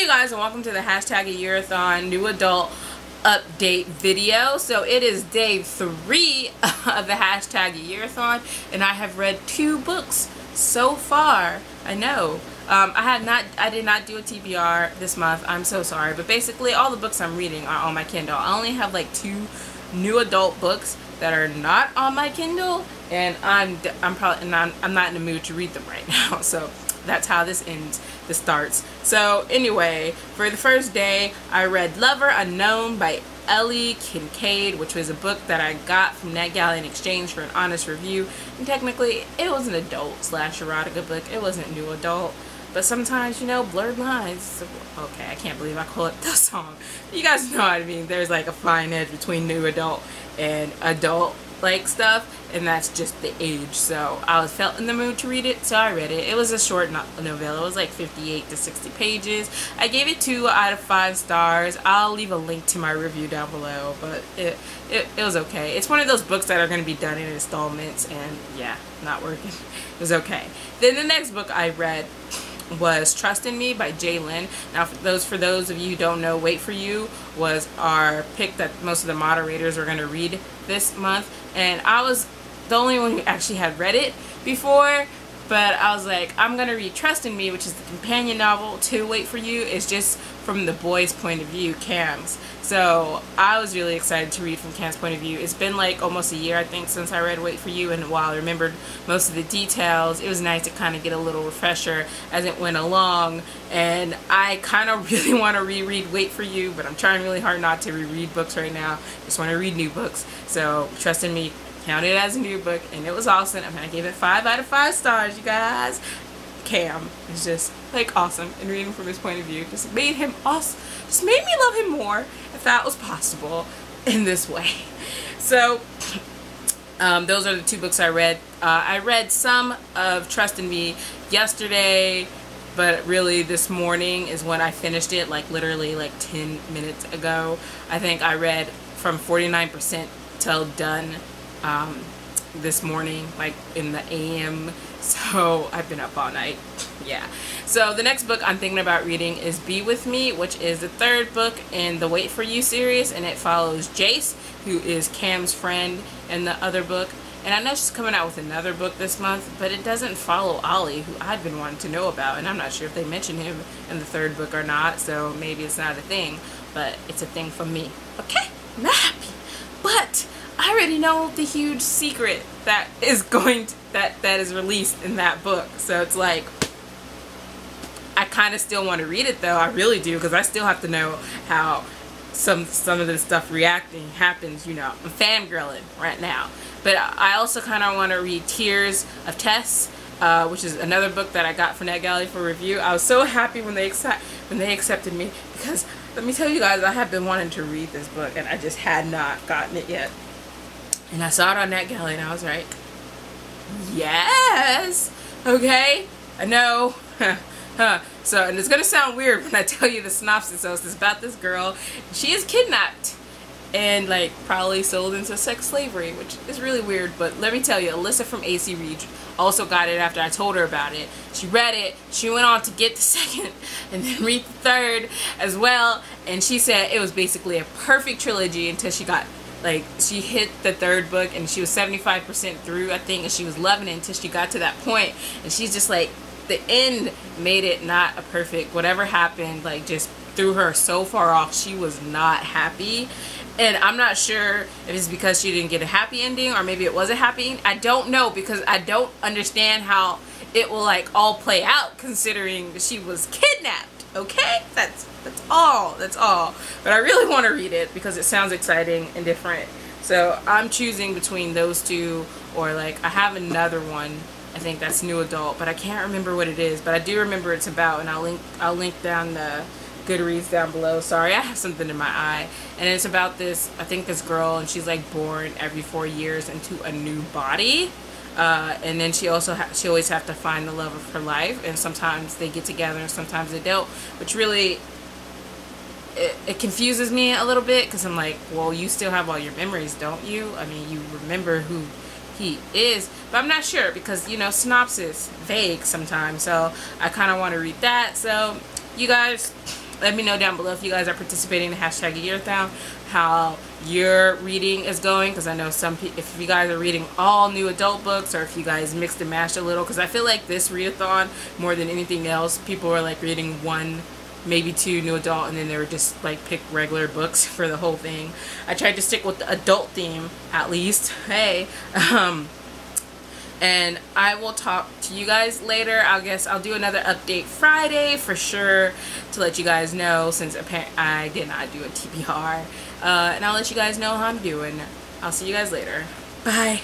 you guys, and welcome to the #AYEARATHON new adult update video. So it is day 3 of the #AYEARATHON, and I have read 2 books so far. I know. I did not do a TBR this month. I'm so sorry, but basically all the books I'm reading are on my Kindle. I only have like 2 new adult books that are not on my Kindle, and I'm not in the mood to read them right now. So that's how this starts. So anyway, for the first day, I read Lover Unknown by Ellie, Kincade, which was a book that I got from Natalie in exchange for an honest review. And technically, it was an adult / erotica book. It wasn't new adult. But sometimes, you know, blurred lines. Okay, I can't believe I call it the song. You guys know what I mean. There's like a fine edge between new adult and adult like stuff, and that's just the age. So I felt in the mood to read it, so I read it. It was a short novella. It was like 58 to 60 pages. I gave it 2 out of 5 stars. I'll leave a link to my review down below, but it was okay. It's one of those books that are going to be done in installments, and yeah, not working. It was okay. Then the next book I read was Trust in Me by Jalen. Now for those of you who don't know, Wait For You was our pick that most of the moderators are going to read this month, and I was the only one who actually had read it before, but I was like, I'm going to read Trust in Me, which is the companion novel to Wait For You. It's just from the boy's point of view, Cam's. So I was really excited to read from Cam's point of view. It's been like almost a year, I think, since I read Wait For You, and while I remembered most of the details, it was nice to kind of get a little refresher as it went along. And I kind of really want to reread Wait For You, but I'm trying really hard not to reread books right now. Just want to read new books. So Trust in Me counted as a new book, and it was awesome. I mean, I gave it 5 out of 5 stars, you guys. Cam is just like awesome, and reading from his point of view just made him awesome. Just made me love him more, if that was possible, in this way. So those are the 2 books I read. I read some of Trust in Me yesterday, but really this morning is when I finished it, like literally like 10 minutes ago. I think I read from 49% till done this morning, like in the AM. So I've been up all night. Yeah. So the next book I'm thinking about reading is Be With Me, which is the 3rd book in the Wait For You series, and it follows Jace, who is Cam's friend in the other book. And I know she's coming out with another book this month, but it doesn't follow Ollie, who I've been wanting to know about, and I'm not sure if they mention him in the 3rd book or not, so maybe it's not a thing, but it's a thing for me. Okay? I'm not happy. But I already know the huge secret that is going to, that is released in that book. So it's like, I kind of still want to read it though. I really do, because I still have to know how some of the stuff reacting happens. You know, I'm fangirling right now. But I also kind of want to read Tears of Tess, which is another book that I got from NetGalley for review. I was so happy when they accepted me, because let me tell you guys, I have been wanting to read this book and I just had not gotten it yet. And I saw it on NetGalley and I was like, yes, okay, I know. So, and it's gonna sound weird when I tell you the synopsis. So it's about this girl. She is kidnapped and like probably sold into sex slavery, which is really weird. But let me tell you, Alyssa from AC Read also got it after I told her about it. She read it, she went on to get the 2nd and then read the 3rd as well, and she said it was basically a perfect trilogy until she got, like, she hit the 3rd book and she was 75% through, I think, and she was loving it until she got to that point, and she's just like, the end made it not a perfect, whatever happened, like, just threw her so far off. She was not happy, and I'm not sure if it's because she didn't get a happy ending, or maybe it was a happy ending. I don't know, because I don't understand how it will like all play out, considering that she was kidnapped. Okay, that's all. But I really want to read it because it sounds exciting and different. So I'm choosing between those 2, or like I have another one, I think that's new adult, but I can't remember what it is. But I do remember it's about, and I'll link down the Goodreads down below. Sorry, I have something in my eye. And it's about this, I think this girl, and she's like born every 4 years into a new body. And then she always have to find the love of her life, and sometimes they get together and sometimes they don't, which really it confuses me a little bit, because I'm like, well, you still have all your memories, don't you? I mean, you remember who he is, but I'm not sure, because, you know, synopsis vague sometimes, so I kind of want to read that. So you guys, Let me know down below if you guys are participating in the hashtag AYEARATHON, how your reading is going, because I know some people, if you guys are reading all new adult books, or if you guys mixed and matched a little, because I feel like this readathon, more than anything else, people are like reading one, maybe two new adult, and then they were just like pick regular books for the whole thing. I tried to stick with the adult theme, at least. Hey. And I will talk to you guys later. I guess I'll do another update Friday for sure to let you guys know, since I did not do a TBR. And I'll let you guys know how I'm doing. I'll see you guys later. Bye.